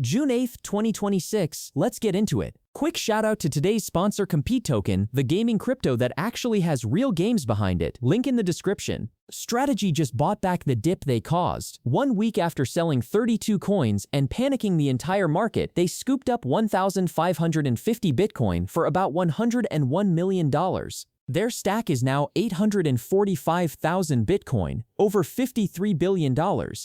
June 8, 2026, let's get into it. Quick shout out to today's sponsor Compete Token, the gaming crypto that actually has real games behind it. Link in the description. Strategy just bought back the dip they caused. 1 week after selling 32 coins and panicking the entire market, they scooped up 1,550 Bitcoin for about $101 million. Their stack is now 845,000 Bitcoin, over $53 billion.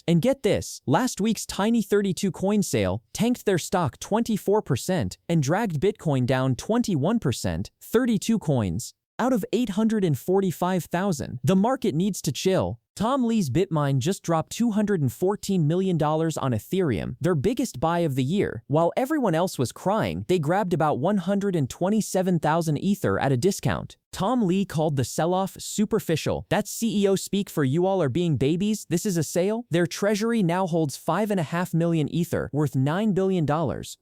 And get this, last week's tiny 32 coin sale tanked their stock 24% and dragged Bitcoin down 21%, 32 coins out of 845,000. The market needs to chill. Tom Lee's BitMine just dropped $214 million on Ethereum, their biggest buy of the year. While everyone else was crying, they grabbed about 127,000 Ether at a discount. Tom Lee called the sell-off superficial. That's CEO speak for you all are being babies, this is a sale? Their treasury now holds 5.5 million Ether, worth $9 billion,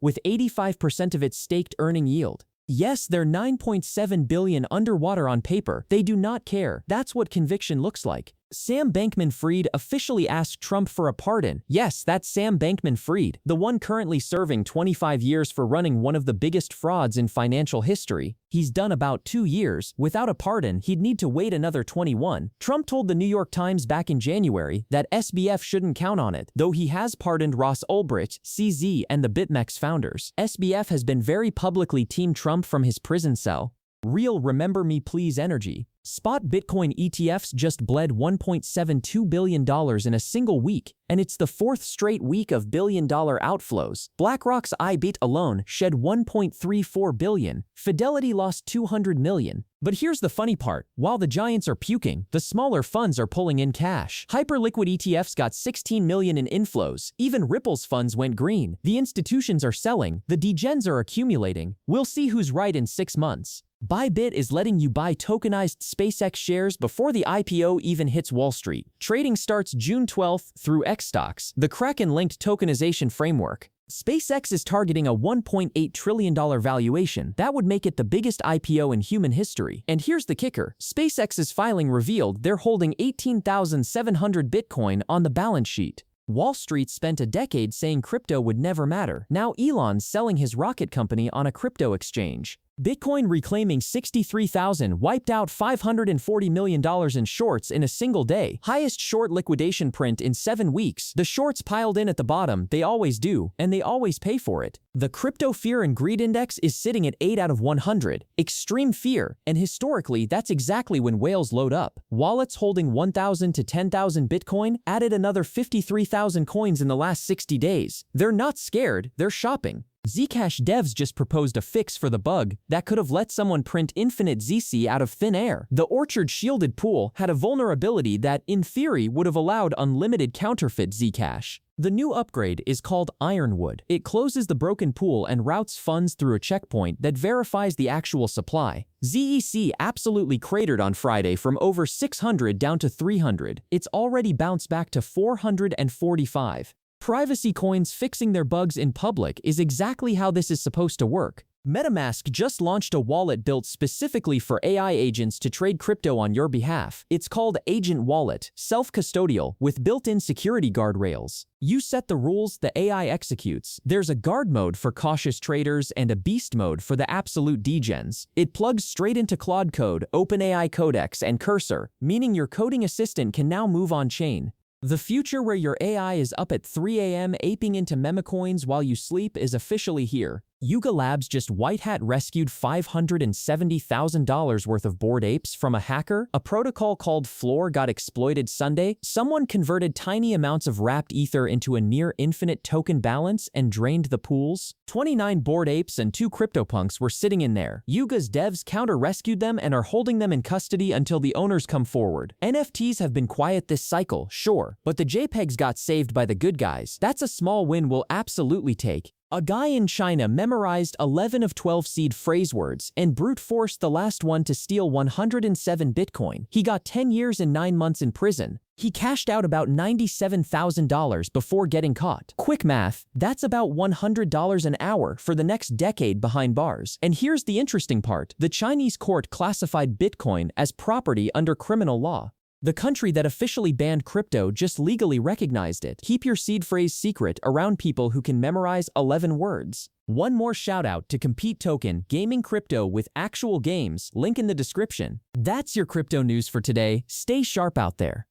with 85% of its staked earning yield. Yes, they're 9.7 billion underwater on paper. They do not care. That's what conviction looks like. Sam Bankman-Fried officially asked Trump for a pardon. Yes, that's Sam Bankman-Fried, the one currently serving 25 years for running one of the biggest frauds in financial history. He's done about 2 years. Without a pardon, he'd need to wait another 21. Trump told the New York Times back in January that SBF shouldn't count on it, though he has pardoned Ross Ulbricht, CZ, and the BitMEX founders. SBF has been very publicly Team Trump from his prison cell. Real remember me please energy. Spot Bitcoin ETFs just bled $1.72 billion in a single week, and it's the 4th straight week of billion-dollar outflows. BlackRock's IBIT alone shed $1.34 billion. Fidelity lost $200 million. But here's the funny part. While the giants are puking, the smaller funds are pulling in cash. Hyperliquid ETFs got $16 million in inflows. Even Ripple's funds went green. The institutions are selling. The degens are accumulating. We'll see who's right in 6 months. Bybit is letting you buy tokenized SpaceX shares before the IPO even hits Wall Street. Trading starts June 12th through Xstocks, the Kraken-linked tokenization framework. SpaceX is targeting a $1.8 trillion valuation. That would make it the biggest IPO in human history. And here's the kicker. SpaceX's filing revealed they're holding 18,700 Bitcoin on the balance sheet. Wall Street spent a decade saying crypto would never matter. Now Elon's selling his rocket company on a crypto exchange. Bitcoin reclaiming 63,000 wiped out $540 million in shorts in a single day. Highest short liquidation print in 7 weeks. The shorts piled in at the bottom, they always do, and they always pay for it. The Crypto Fear and Greed Index is sitting at 8 out of 100. Extreme fear, and historically that's exactly when whales load up. Wallets holding 1,000 to 10,000 Bitcoin added another 53,000 coins in the last 60 days. They're not scared, they're shopping. Zcash devs just proposed a fix for the bug that could have let someone print infinite ZC out of thin air. The Orchard shielded pool had a vulnerability that, in theory, would have allowed unlimited counterfeit Zcash. The new upgrade is called Ironwood. It closes the broken pool and routes funds through a checkpoint that verifies the actual supply. ZEC absolutely cratered on Friday from over 600 down to 300. It's already bounced back to 445. Privacy coins fixing their bugs in public is exactly how this is supposed to work. MetaMask just launched a wallet built specifically for AI agents to trade crypto on your behalf. It's called Agent Wallet, self-custodial, with built-in security guardrails. You set the rules, the AI executes. There's a guard mode for cautious traders and a beast mode for the absolute degens. It plugs straight into Claude Code, OpenAI Codex, and Cursor, meaning your coding assistant can now move on-chain. The future where your AI is up at 3 a.m. aping into memecoins while you sleep is officially here. Yuga Labs just white hat rescued $570,000 worth of Bored Apes from a hacker. A protocol called Floor got exploited Sunday. Someone converted tiny amounts of wrapped ether into a near infinite token balance and drained the pools. 29 Bored Apes and 2 CryptoPunks were sitting in there. Yuga's devs counter-rescued them and are holding them in custody until the owners come forward. NFTs have been quiet this cycle, sure, but the JPEGs got saved by the good guys. That's a small win we'll absolutely take. A guy in China memorized 11 of 12 seed phrase words and brute forced the last one to steal 107 Bitcoin. He got 10 years and 9 months in prison. He cashed out about $97,000 before getting caught. Quick math, that's about $100 an hour for the next decade behind bars. And here's the interesting part. The Chinese court classified Bitcoin as property under criminal law. The country that officially banned crypto just legally recognized it. Keep your seed phrase secret around people who can memorize 11 words. One more shout out to Compete Token, gaming crypto with actual games, link in the description. That's your crypto news for today. Stay sharp out there.